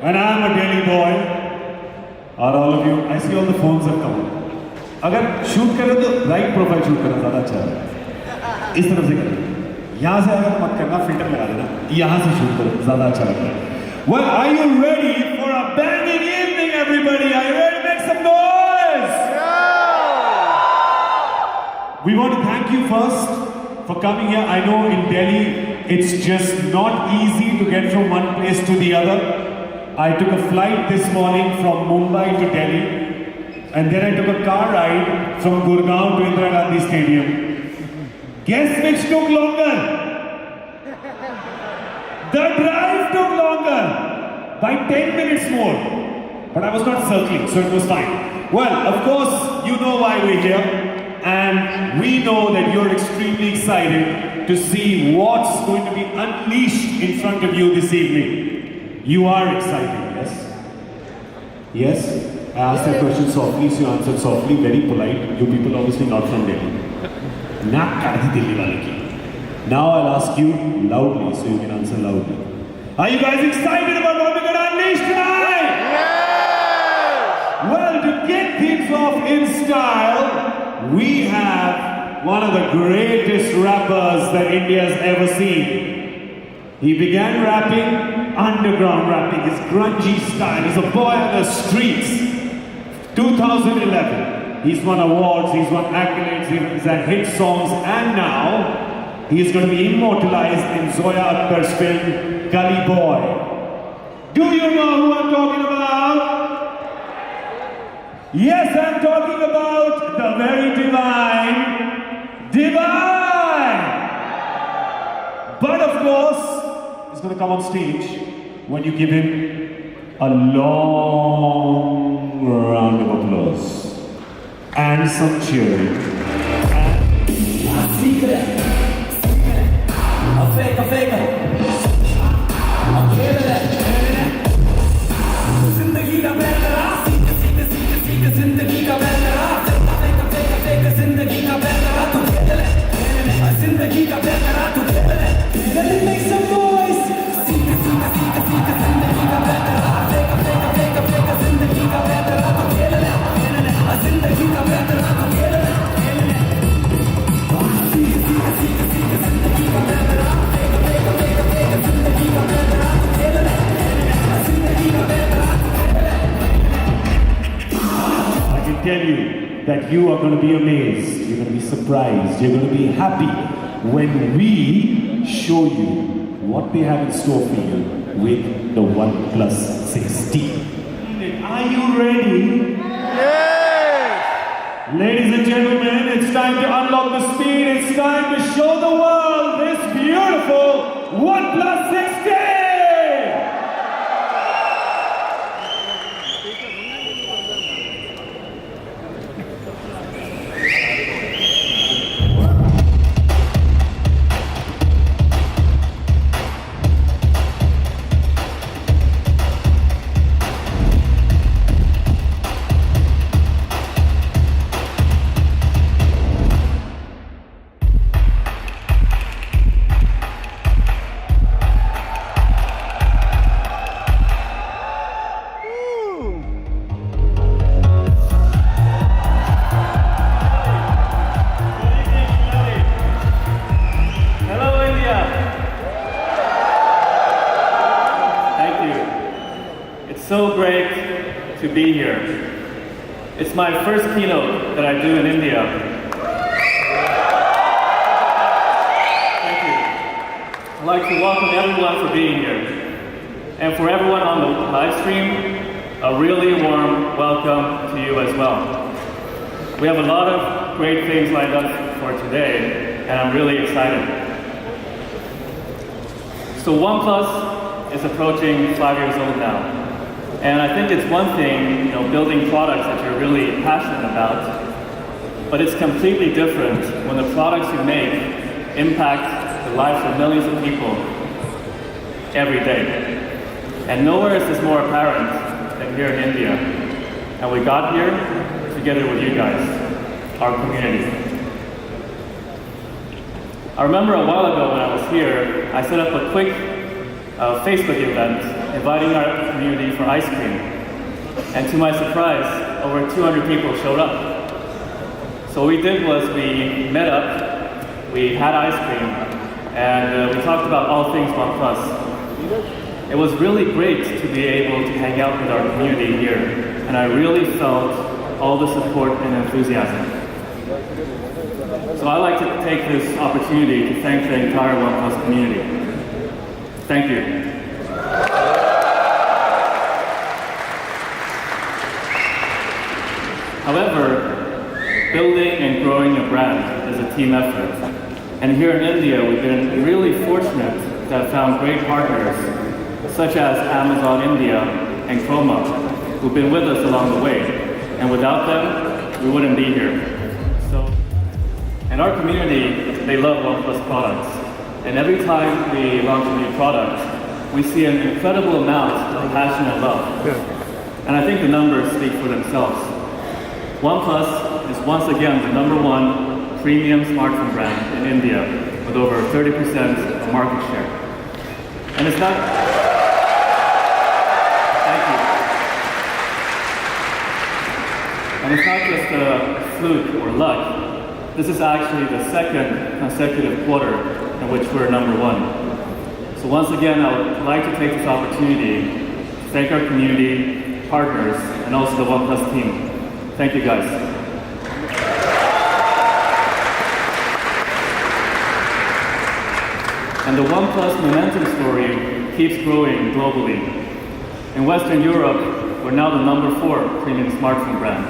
And I'm a Delhi boy. Are all of you? I see all the phones have come. अगर shoot करें तो right profile shoot करना ज़्यादा अच्छा है. इस तरफ से करें. यहाँ से अगर मत करना, फिल्टर लगा देना. यहाँ से शूट करो, ज़्यादा अच्छा लगता है. Well, are you ready for a banging evening, everybody? Are you ready to make some noise? Yeah! We want to thank you first for coming here. I know in Delhi, it's just not easy to get from one place to the other. I took a flight this morning from Mumbai to Delhi, and then I took a car ride from Gurgaon to Indira Gandhi Stadium. Guess which took longer? The drive took longer by 10 minutes more. But I was not circling, so it was fine. Well, of course, you know why we're here. And we know that you're extremely excited to see what's going to be unleashed in front of you this evening. You are excited, yes? Yes? I asked that question softly, so you answered softly, very polite. You people obviously not from Delhi. Now I'll ask you loudly, so you can answer loudly. Are you guys excited about what we're going to unleash tonight? Yes! Well, to get things off in style, we have one of the greatest rappers that India's ever seen. He began rapping, underground rapping, his grungy style. He's a boy on the streets. 2011, he's won awards, he's won accolades, he's had hit songs, and now he's going to be immortalized in Zoya Akhtar's film, Gully Boy. Do you know who I'm talking about? Yes, I'm talking about the very divine. But of course, he's going to come on stage when you give him a long round of applause and some cheering. Let me make some noise. I can tell you that you are going to be amazed, you're going to be surprised, you're going to be happy when we show you what they have in store for you with the Oneplus 16. Are you ready? Yes! Ladies and gentlemen, it's time to unlock the speed. It's time to show the world this beautiful Oneplus 16! So great to be here. It's my first keynote that I do in India. Thank you. I'd like to welcome everyone for being here. And for everyone on the live stream, a really warm welcome to you as well. We have a lot of great things lined up for today, and I'm really excited. So OnePlus is approaching 5 years old now. And I think it's one thing, building products that you're really passionate about, but it's completely different when the products you make impact the lives of millions of people every day. And nowhere is this more apparent than here in India. And we got here together with you guys, our community. I remember a while ago when I was here, I set up a quick Facebook event inviting our community for ice cream. And to my surprise, over 200 people showed up. So what we did was we met up, we had ice cream, and we talked about all things OnePlus. It was really great to be able to hang out with our community here, and I really felt all the support and enthusiasm. So I'd like to take this opportunity to thank the entire Oneplus community. Thank you. However, building and growing a brand is a team effort. And here in India, we've been really fortunate to have found great partners, such as Amazon India and Chroma, who've been with us along the way. And without them, we wouldn't be here. And our community, they love OnePlus products. And every time we launch a new product, we see an incredible amount of passion and love. And I think the numbers speak for themselves. OnePlus is once again the #1 premium smartphone brand in India with over 30% of market share. And it's not... Thank you. And it's not just a fluke or luck. This is actually the second consecutive quarter in which we're #1. So once again, I would like to take this opportunity to thank our community, partners, and also the OnePlus team. Thank you guys. And the OnePlus momentum story keeps growing globally. In Western Europe, we're now the #4 premium smartphone brand.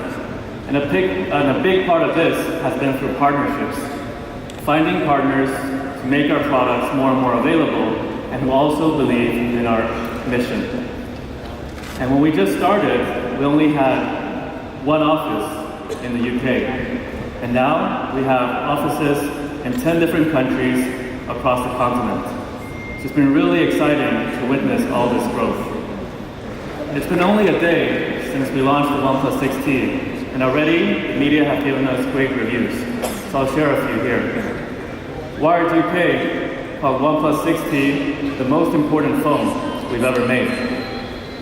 And a big part of this has been through partnerships. Finding partners to make our products more and more available and who also believe in our mission. And when we just started, we only had one office in the UK. And now we have offices in 10 different countries across the continent. So it's been really exciting to witness all this growth. It's been only a day since we launched the OnePlus 6T. And already, the media have given us great reviews, so I'll share a few here. Wired UK called OnePlus 6T the most important phone we've ever made.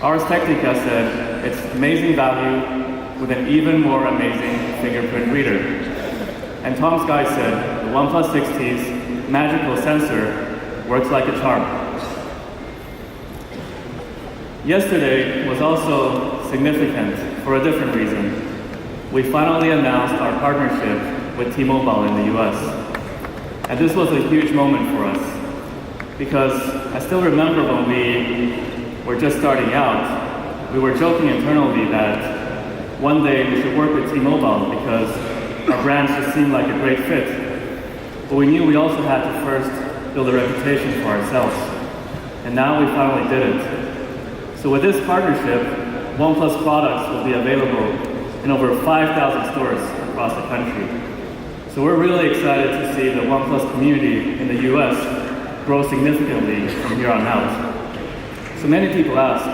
Ars Technica said it's amazing value with an even more amazing fingerprint reader. And Tom Sky said the OnePlus 6T's magical sensor works like a charm. Yesterday was also significant for a different reason. We finally announced our partnership with T-Mobile in the US. And this was a huge moment for us because I still remember when we were just starting out, we were joking internally that one day we should work with T-Mobile because our brands just seemed like a great fit. But we knew we also had to first build a reputation for ourselves. And now we finally did it. So with this partnership, OnePlus products will be available in over 5,000 stores across the country. So we're really excited to see the OnePlus community in the US grow significantly from here on out. So many people ask,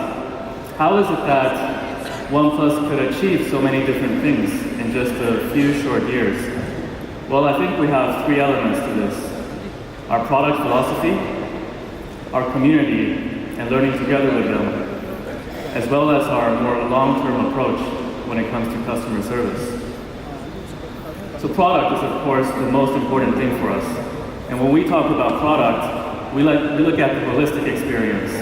how is it that OnePlus could achieve so many different things in just a few short years? Well, I think we have 3 elements to this. Our product philosophy, our community, and learning together with them, as well as our more long-term approach when it comes to customer service. So product is, of course, the most important thing for us. And when we talk about product, we look at the holistic experience,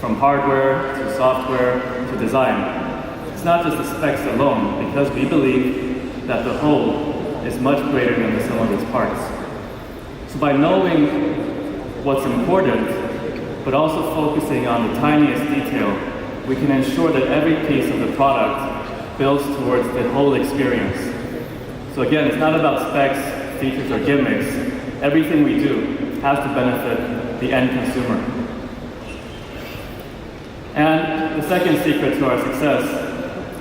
from hardware to software to design. It's not just the specs alone, because we believe that the whole is much greater than the sum of its parts. So by knowing what's important, but also focusing on the tiniest detail, we can ensure that every piece of the product builds towards the whole experience. So again, it's not about specs, features, or gimmicks. Everything we do has to benefit the end consumer. And the second secret to our success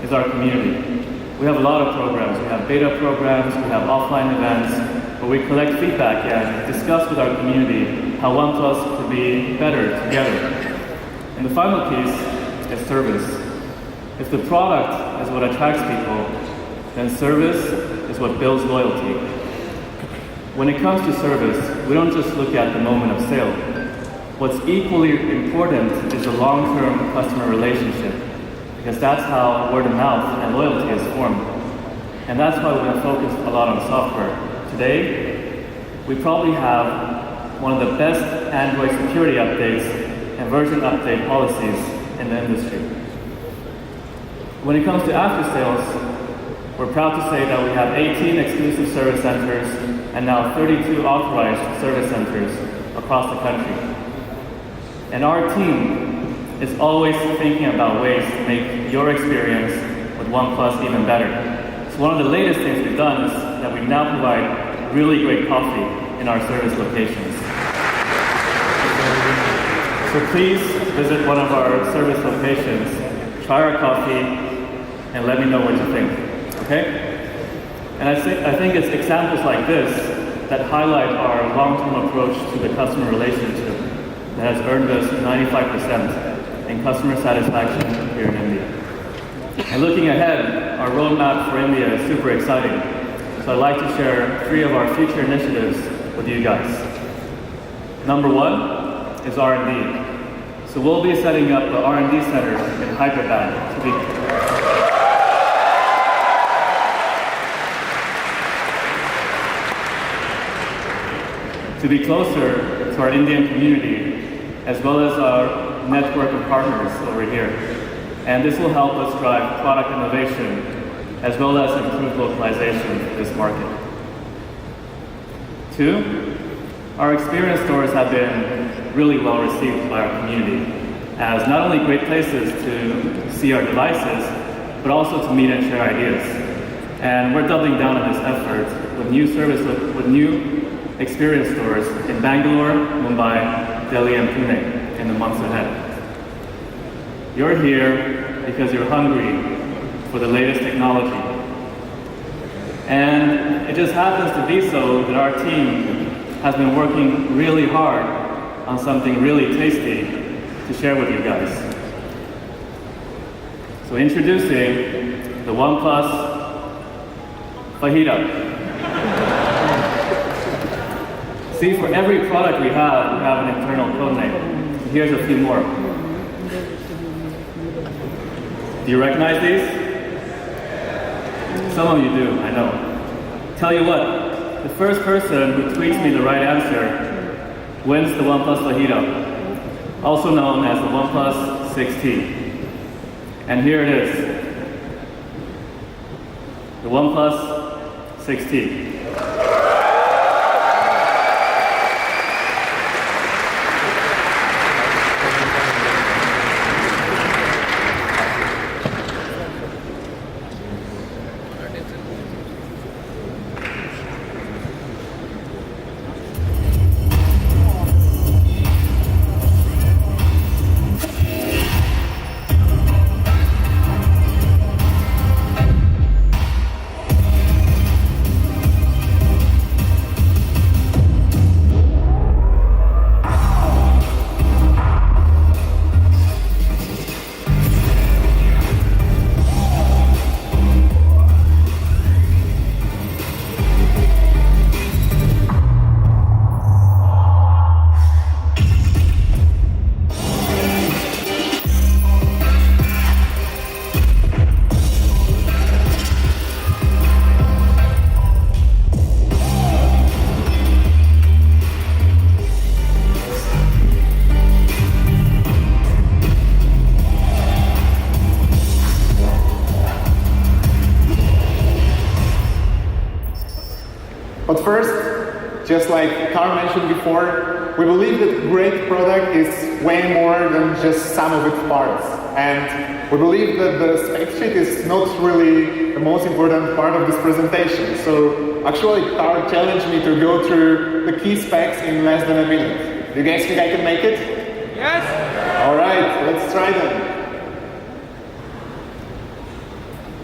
is our community. We have a lot of programs. We have beta programs, we have offline events, where we collect feedback and discuss with our community how OnePlus could be better together. And the final piece is service. If the product is what attracts people, then service is what builds loyalty. When it comes to service, we don't just look at the moment of sale. What's equally important is the long-term customer relationship, because that's how word of mouth and loyalty is formed. And that's why we're going to focus a lot on software. Today, we probably have one of the best Android security updates and version update policies in the industry. When it comes to after sales, we're proud to say that we have 18 exclusive service centers and now 32 authorized service centers across the country. And our team is always thinking about ways to make your experience with OnePlus even better. So one of the latest things we've done is that we now provide really great coffee in our service locations. So please visit one of our service locations, try our coffee, and let me know what you think, okay? And I think it's examples like this that highlight our long-term approach to the customer relationship that has earned us 95% in customer satisfaction here in India. And looking ahead, our roadmap for India is super exciting. So I'd like to share 3 of our future initiatives with you guys. Number 1 is R&D. So we'll be setting up the R&D center in Hyderabad to be closer to our Indian community, as well as our network of partners over here. And this will help us drive product innovation, as well as improve localization for this market. 2, our experience stores have been really well received by our community, as not only great places to see our devices, but also to meet and share ideas. And we're doubling down on this effort with new experience stores in Bangalore, Mumbai, Delhi, and Pune in the months ahead. You're here because you're hungry for the latest technology. And it just happens to be so that our team has been working really hard on something really tasty to share with you guys. So introducing the OnePlus Fajita. See, for every product we have an internal code name. Here's a few more. Do you recognize these? Some of you do, I know. Tell you what, the first person who tweets me the right answer wins the OnePlus Fajita, also known as the OnePlus 6T. And here it is, the OnePlus 6T. But first, just like Carl mentioned before, we believe that great product is way more than just some of its parts. And we believe that the spec sheet is not really the most important part of this presentation. So actually, Carl challenged me to go through the key specs in less than a minute. Do you guys think I can make it? Yes! All right, let's try them.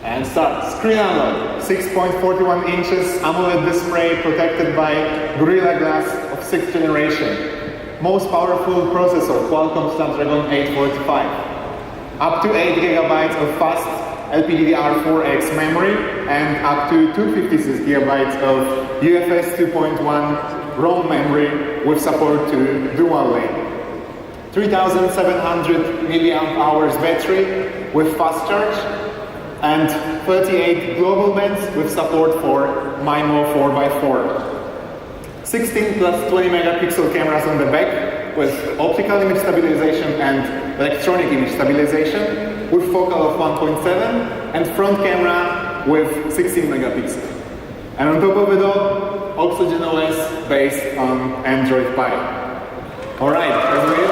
And start. Screen unlock. 6.41 inches AMOLED display protected by Gorilla Glass of 6th generation. Most powerful processor, Qualcomm Snapdragon 845. Up to 8 GB of fast LPDDR4X memory and up to 256 GB of UFS 2.1 ROM memory with support to dual lane. 3,700 milliamp hours battery with fast charge, and 38 global bands with support for MIMO 4x4. 16 plus 20 megapixel cameras on the back with optical image stabilization and electronic image stabilization with focal of 1.7 and front camera with 16 megapixel. And on top of it all, Oxygen OS based on Android Pie. Alright,